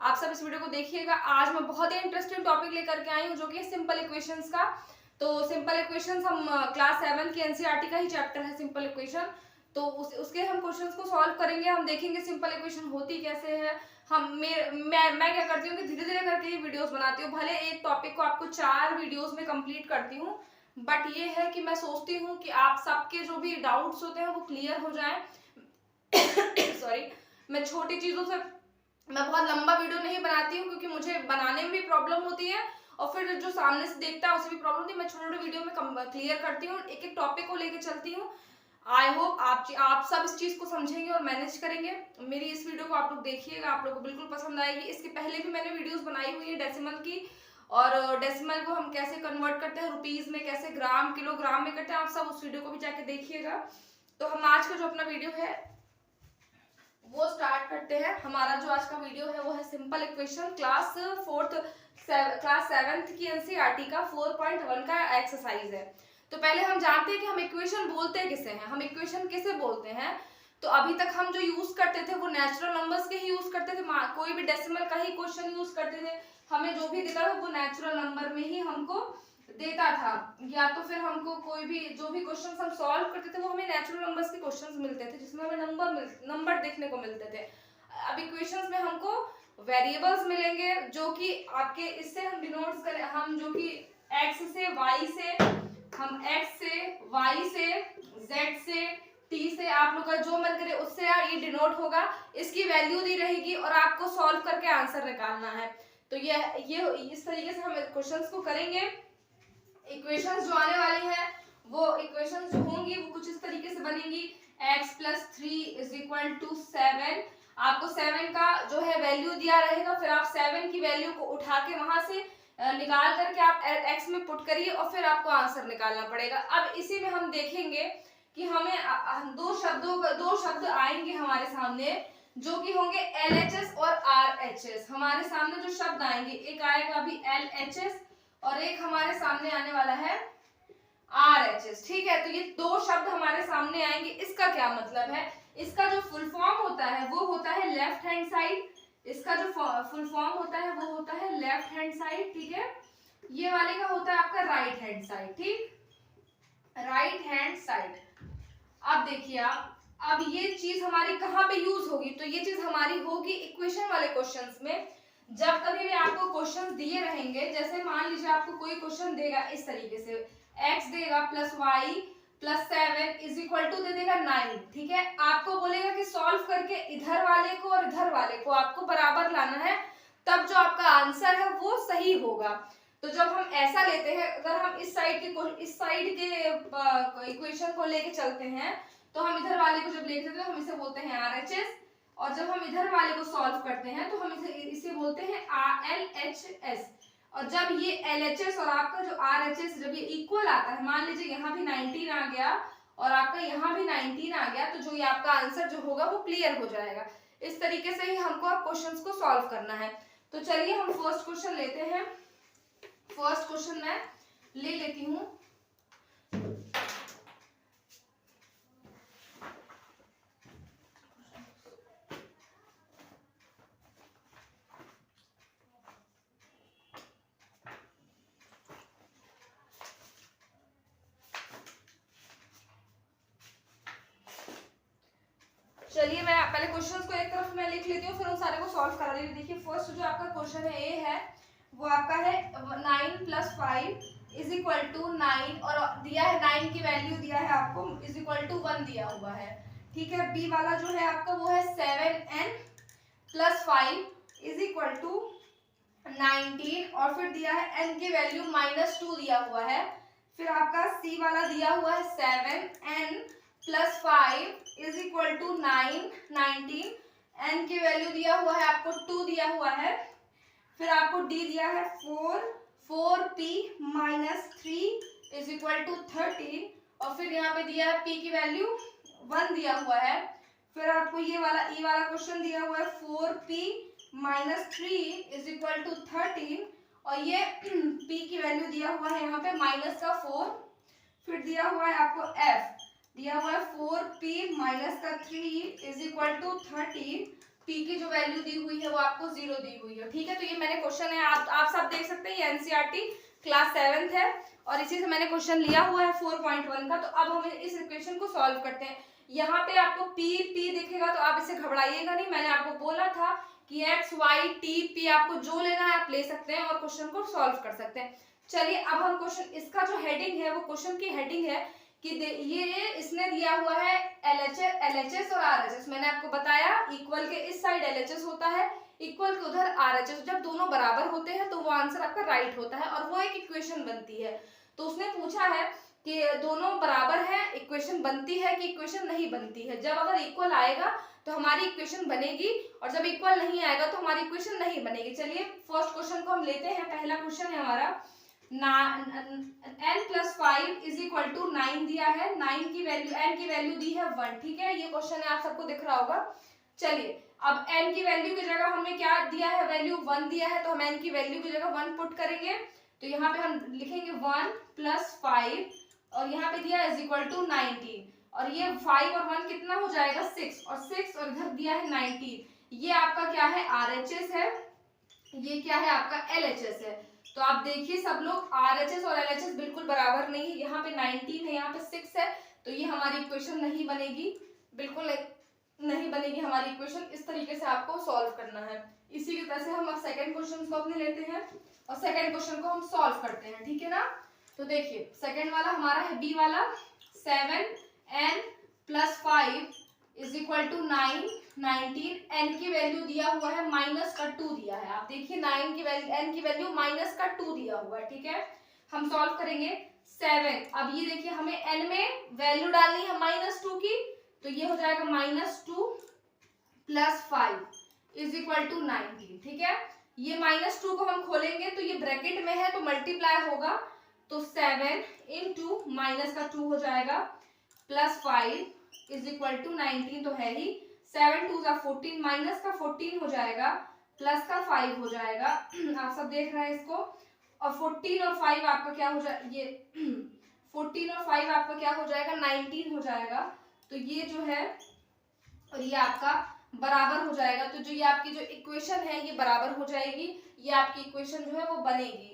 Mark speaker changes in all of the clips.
Speaker 1: आप सब इस वीडियो को देखिएगा। आज मैं बहुत ही इंटरेस्टिंग टॉपिक लेकर के आई हूँ जो कि सिंपल इक्वेशंस का। तो सिंपल इक्वेशंस हम क्लास 7 की एनसीईआरटी का ही चैप्टर है सिंपल इक्वेशन। तो उसके हम क्वेश्चंस को सॉल्व करेंगे। हम देखेंगे सिंपल इक्वेशन होती कैसे है। मैं क्या करती हूँ कि धीरे धीरे करके ही वीडियोस बनाती हूँ। भले एक टॉपिक को आपको 4 वीडियोस में कंप्लीट करती हूँ, बट ये है कि मैं सोचती हूँ कि आप सबके जो भी डाउट्स होते हैं वो क्लियर हो जाएं। सॉरी, मैं छोटी चीजों से मैं बहुत लंबा वीडियो नहीं बनाती हूँ क्योंकि मुझे बनाने में भी प्रॉब्लम होती है और फिर जो सामने से देखता है उसे भी प्रॉब्लम होती है। मैं छोटे छोटे वीडियो में क्लियर करती हूँ, एक एक टॉपिक को लेकर चलती हूँ। आई होप आप सब इस चीज को समझेंगे और मैनेज करेंगे। मेरी इस वीडियो को आप लोग देखिएगा, आप लोग को बिल्कुल पसंद आएगी। इसके पहले भी मैंने वीडियोस बनाई हुई है डेसिमल की, और डेसिमल को हम कैसे कन्वर्ट करते हैं रुपीज में, कैसे ग्राम किलोग्राम में करते हैं, आप सब उस वीडियो को भी जाके देखिएगा। तो हम आज का जो अपना वीडियो है वो स्टार्ट करते हैं। हमारा जो आज का वीडियो है वो है सिंपल इक्वेशन क्लास 7th की एनसीईआरटी का 4.1 का एक्सरसाइज है। तो पहले हम जानते हैं कि हम इक्वेशन बोलते किसे हैं, हम इक्वेशन किसे बोलते हैं। तो अभी तक हम जो यूज करते थे वो नेचुरल नंबर्स के ही यूज करते थे, कोई भी डेसिमल का ही क्वेश्चन यूज करते थे। हमें जो भी देता था वो नेचुरल नंबर में ही हमको देता था, या तो फिर हमको कोई भी जो भी क्वेश्चंस हम सॉल्व करते थे वो हमें नेचुरल नंबर्स के क्वेश्चंस मिलते थे जिसमें हमें नंबर देखने को मिलते थे। अब इक्वेशंस में हमको वेरिएबल्स मिलेंगे जो कि आपके इससे हम डिनोट्स करें, हम जो कि x से y से, हम x से y से z से t से, आप लोग का जो मन करे उससे ये डिनोट होगा। इसकी वैल्यू दी रहेगी और आपको सॉल्व करके आंसर निकालना है। तो ये इस तरीके से हम क्वेश्चंस को करेंगे। इक्वेशंस जो आने वाली है वो इक्वेशंस जो होंगी वो कुछ इस तरीके से बनेंगी। x + 3 = 7। आपको 7 का जो है वैल्यू दिया रहेगा, फिर आप 7 की वैल्यू को उठा के वहां से निकाल करके आप x में पुट करिए और फिर आपको आंसर निकालना पड़ेगा। अब इसी में हम देखेंगे कि हमें दो शब्द आएंगे हमारे सामने जो कि होंगे LHS और RHS। हमारे सामने जो शब्द आएंगे, एक आएगा अभी LHS और एक हमारे सामने आने वाला है RHS। ठीक है, तो ये दो शब्द हमारे सामने आएंगे। इसका क्या मतलब है, इसका जो फुल फॉर्म होता है वो होता है लेफ्ट हैंड साइड। इसका जो फुल फॉर्म होता है वो होता है लेफ्ट हैंड साइड। ठीक है, ये वाले का होता है आपका राइट हैंड साइड। ठीक, राइट हैंड साइड। अब देखिए आप, अब ये चीज हमारी कहाँ पे यूज होगी, तो ये चीज हमारी होगी इक्वेशन वाले क्वेश्चंस में। जब कभी भी आपको क्वेश्चंस दिए रहेंगे, जैसे मान लीजिए आपको कोई क्वेश्चन देगा इस तरीके से, x देगा +y + 7 दे देगा 9। ठीक है, आपको बोलेगा कि सॉल्व करके इधर वाले को और इधर वाले को आपको बराबर लाना है, तब जो आपका आंसर है वो सही होगा। तो जब हम ऐसा लेते हैं, अगर हम इस साइड के इक्वेशन को लेके चलते हैं तो हम इधर वाले को जब लेके चलते हैं हम इसे बोलते हैं RHS, और जब हम इधर वाले को सॉल्व करते हैं तो हम इसे बोलते हैं LHS। और जब ये LHS और आपका जो RHS जब ये इक्वल आता है, मान लीजिए यहाँ भी 19 आ गया और आपका यहाँ भी 19 आ गया, तो जो ये आपका आंसर जो होगा वो क्लियर हो जाएगा। इस तरीके से ही हमको अब क्वेश्चंस को सॉल्व करना है। तो चलिए हम फर्स्ट क्वेश्चन लेते हैं। फर्स्ट क्वेश्चन मैं ले लेती हूँ। चलिए मैं पहले क्वेश्चंस को एक तरफ मैं लिख लेती हूँ, फिर उन सारे को सॉल्व करा देती हूँ। देखिए फर्स्ट जो आपका क्वेश्चन है ए है वो आपका है 9 + 5 = 9, और दिया है 9 की वैल्यू दिया है आपको = 1 दिया हुआ है। ठीक है, बी वाला जो है आपका वो है 7n + 5 = 19, और फिर दिया है n की वैल्यू -2 दिया हुआ है। फिर आपका सी वाला दिया हुआ है 7n + 5 = 9, 19, n की वैल्यू दिया हुआ है आपको 2 दिया हुआ है। फिर आपको डी दिया है 4p - 3 = 13, और फिर यहाँ पे दिया है p की वैल्यू 1 दिया हुआ है। फिर आपको ये वाला ई वाला क्वेश्चन दिया हुआ है 4p - 3 = 13, और ये p की वैल्यू दिया हुआ है यहाँ पे -4। फिर दिया हुआ है आपको f दिया हुआ है 4p - 3 = 13, पी की जो वैल्यू दी हुई है वो आपको 0 दी हुई है, ठीक है। तो ये मैंने क्वेश्चन है, आप सब देख सकते हैं, ये एनसीईआरटी क्लास 7th है और इसी से मैंने क्वेश्चन लिया हुआ है 4.1 का। तो अब हम इस इक्वेशन को सॉल्व करते हैं। यहाँ पे आपको पी दिखेगा तो आप इसे घबराइएगा नहीं, मैंने आपको बोला था कि एक्स वाई टी पी आपको जो लेना है आप ले सकते हैं और क्वेश्चन को सॉल्व कर सकते हैं। चलिए अब हम क्वेश्चन, इसका जो हेडिंग है वो क्वेश्चन की हेडिंग है कि ये इसने दिया हुआ है LHS और RHS। मैंने आपको बताया इक्वल के इस साइड LHS होता है, इक्वल के उधर RHS। जब दोनों बराबर होते हैं तो वो आंसर आपका राइट होता है और वो एक इक्वेशन बनती है। तो उसने पूछा है कि दोनों बराबर है, इक्वेशन बनती है कि इक्वेशन नहीं बनती है। जब अगर इक्वल आएगा तो हमारी इक्वेशन बनेगी और जब इक्वल नहीं आएगा तो हमारी इक्वेशन नहीं बनेगी। चलिए फर्स्ट क्वेश्चन को हम लेते हैं। पहला क्वेश्चन है हमारा n+5 इज इक्वल टू 9 दिया है, 9 की वैल्यू, n की वैल्यू दी है 1, ठीक है। ये क्वेश्चन है, आप सबको दिख रहा होगा। चलिए अब n की वैल्यू की जगह हमें क्या दिया है, वैल्यू 1 दिया है, तो हम n की वैल्यू की जगह 1 पुट करेंगे। तो यहाँ पे हम लिखेंगे 1+5 और यहाँ पे दिया इज इक्वल टू 19 और ये 5 और 1 कितना हो जाएगा 6 और 6 और इधर दिया है 19। ये आपका क्या है RHS है, ये क्या है आपका LHS है। तो आप देखिए सब लोग, RHS और LHS बिल्कुल बराबर नहीं है। यहाँ पे 19 है, यहाँ पे 6 है, तो ये हमारी इक्वेशन नहीं बनेगी, बिल्कुल नहीं बनेगी हमारी इक्वेशन। इस तरीके से आपको सॉल्व करना है। इसी की तरह से हम अब सेकंड क्वेश्चन को अपने लेते हैं और सेकंड क्वेश्चन को हम सॉल्व करते हैं, ठीक है ना। तो देखिए सेकंड वाला हमारा है बी वाला, 7n+5 is equal to 19। n की वैल्यू दिया हुआ है -2 दिया है। आप देखिए 9 की वैल्यू, n की वैल्यू -2 दिया हुआ है, ठीक है। हम सॉल्व करेंगे 7। अब ये देखिए हमें n में वैल्यू डालनी है -2 की, तो ये हो जाएगा -2 + 5 इज इक्वल टू 19, ठीक है। ये -2 को हम खोलेंगे तो ये ब्रैकेट में है तो मल्टीप्लाई होगा, तो 7 इंटू -2 हो जाएगा +5 इज इक्वल टू 19 तो है ही, 7 2 14, -14 हो जाएगा, +5 हो जाएगा। आप सब देख रहे हैं इसको। और 14 और 5 आपका क्या हो जाए, ये 14 और 5 आपका क्या हो जाएगा 19 हो जाएगा। तो ये जो है और ये आपका बराबर हो जाएगा। तो जो ये आपकी जो इक्वेशन है ये बराबर हो जाएगी, ये आपकी इक्वेशन जो है वो बनेगी।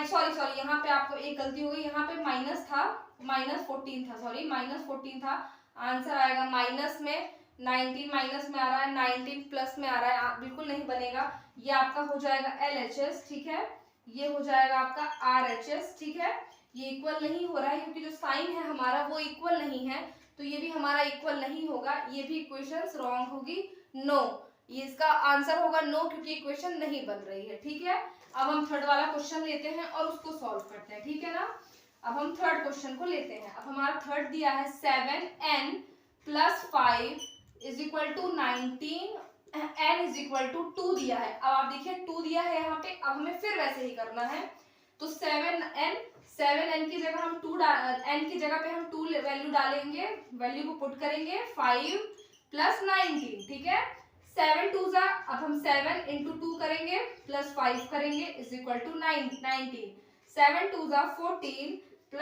Speaker 1: सॉरी यहाँ पे आपको एक गलती हो गई, यहाँ पे माइनस था, -14 था, सॉरी -14 था। आंसर आएगा माइनस में, 19 माइनस में आ रहा है, 19 प्लस में आ रहा है, बिल्कुल नहीं बनेगा। ये आपका हो जाएगा LHS, ठीक है। ये हो जाएगा आपका RHS, ठीक है। ये इक्वल नहीं हो रहा है क्योंकि जो साइन है हमारा वो इक्वल नहीं है, तो ये भी हमारा इक्वल नहीं होगा। ये भी इक्वेशन रॉन्ग होगी, नो, ये इसका आंसर होगा नो, क्योंकि इक्वेशन नहीं बन रही है, ठीक है। अब हम थर्ड वाला क्वेश्चन लेते हैं और उसको सॉल्व करते हैं, ठीक है ना। अब हम थर्ड क्वेश्चन को लेते हैं। अब हमारा थर्ड दिया है 7n+5 is equal to 19, n is equal to 2 दिया है। अब आप देखिए 2 दिया है यहाँ पे, अब हमें फिर वैसे ही करना है। तो 7n की जगह हम 2 n की जगह पे हम 2 वैल्यू डालेंगे, वैल्यू को पुट करेंगे 5 + 19, ठीक है। 7 2 अब हम 7 इंटू 2 करेंगे +5 करेंगे is equal to 19। 7 2 14 +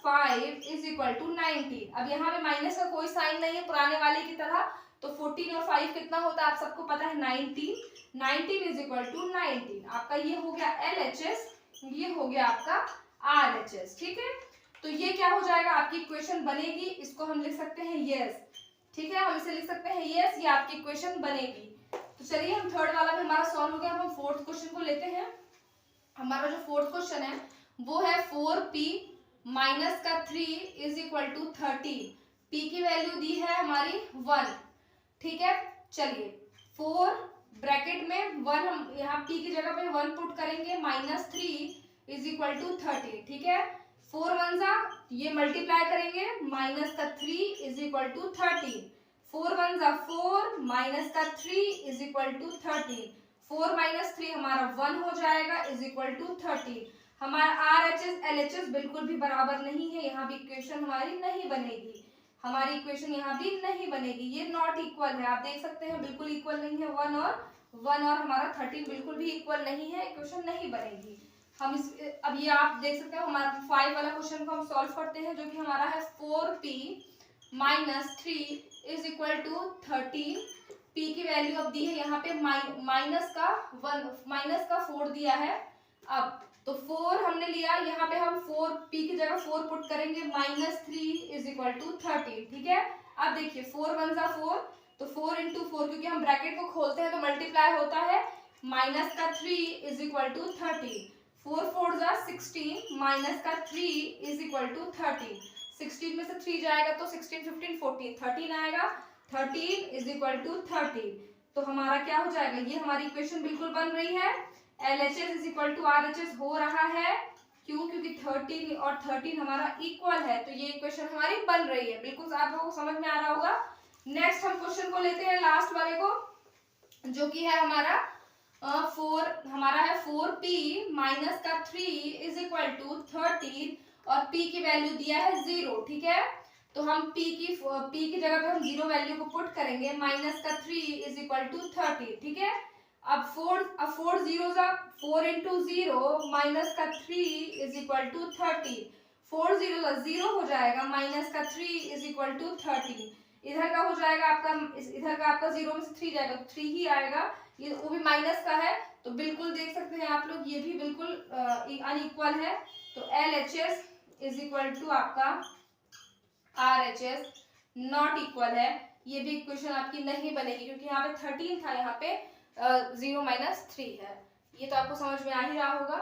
Speaker 1: 5 is equal to 19। अब यहाँ पे माइनस का कोई साइन नहीं है पुराने वाले की तरह, तो 14 और 5 कितना होता है आप सबको पता है 19 इज इक्वल टू 19। आपका ये हो गया LHS, ये हो गया आपका RHS, ठीक है। तो ये क्या हो जाएगा, आपकी इक्वेशन बनेगी। इसको हम लिख सकते हैं यस, ठीक है, हम इसे लिख सकते हैं यस, ये आपकी इक्वेशन बनेगी। तो चलिए हम थर्ड वाला भी हमारा सॉल्व हो गया। अब हम फोर्थ क्वेश्चन को लेते हैं। हमारा जो फोर्थ क्वेश्चन है वो है 4p - 3 is equal to 30। p की वैल्यू दी है हमारी 1, ठीक है। चलिए 4 ब्रैकेट में 1, हम यहाँ p की जगह पे 1 पुट करेंगे, -3 इज इक्वल टू 30, ठीक है। 4 1 ये मल्टीप्लाई करेंगे, -3 is equal to 13। 4 1 4 -3 is equal to 13। 4 - 3 हमारा 1 हो जाएगा इज इक्वल टू 30। हमारा RHS LHS बिल्कुल भी बराबर नहीं है, यहाँ भी इक्वेशन हमारी नहीं बनेगी, हमारी इक्वेशन यहाँ भी नहीं बनेगी। ये नॉट इक्वल है, आप देख सकते हैं बिल्कुल इक्वल नहीं है। 1 और हमारा 13 बिल्कुल भी इक्वल नहीं है, इक्वेशन नहीं बनेगी। हम इस अब ये आप देख सकते हो हमारा 5 वाला क्वेश्चन को हम सॉल्व करते हैं, जो कि हमारा है 4p - 3 is equal to 13, P की वैल्यू अब दी है यहाँ पे माइनस का 4 दिया है। अब तो 4 हमने लिया, यहाँ पे हम 4 पी की जगह 4 पुट करेंगे, -3 इज इक्वल टू 13, ठीक है। अब देखिए 4 1 जा 4, तो 4 इंटू 4, क्योंकि हम ब्रैकेट को खोलते हैं तो मल्टीप्लाई होता है, माइनस का 3 इज इक्वल टू 13, 4 4 जा 16, माइनस का 3 इज इक्वल टू 13, 16 में से 3 जाएगा तो 16 15 14 13 आएगा, 13 इज इक्वल टू 13। तो हमारा क्या हो जाएगा, ये हमारी इक्वेशन बिल्कुल बन रही है। LHS is equal to RHS हो रहा है, क्यों, क्योंकि 13 और 13 हमारा इक्वल है, तो ये इक्वेशन हमारी बन रही है। बिल्कुल आप लोगों को समझ में आ रहा होगा। नेक्स्ट हम क्वेश्चन को लेते हैं, लास्ट वाले को, जो कि है हमारा 4p माइनस का 3 इज इक्वल टू 13 और p की वैल्यू दिया है 0, ठीक है। तो हम p की जगह पे हम 0 वैल्यू को पुट करेंगे, माइनस का 3 इज इक्वल टू 30, ठीक है। अब 4 0 जा 4 इंटू 0, माइनस का 3 इज इक्वल टू 30, 4 0 जा 0 हो जाएगा, माइनस का 3 इज इक्वल टू 30, इधर का हो जाएगा आपका, इधर का आपका 0 में से 3 जाएगा तो 3 ही आएगा, ये वो भी माइनस का है, तो बिल्कुल देख सकते हैं आप लोग ये भी बिल्कुल अनइक्वल है। तो LHS इज इक्वल टू आपका RHS नॉट इक्वल है, ये भी इक्वेशन आपकी नहीं बनेगी, क्योंकि यहाँ पे 13 था, यहाँ पे 0-3 है। ये तो आपको समझ में आ ही रहा होगा।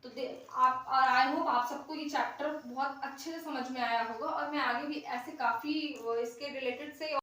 Speaker 1: तो आप, और आई होप आप सबको ये चैप्टर बहुत अच्छे से समझ में आया होगा, और मैं आगे भी ऐसे काफी इसके रिलेटेड से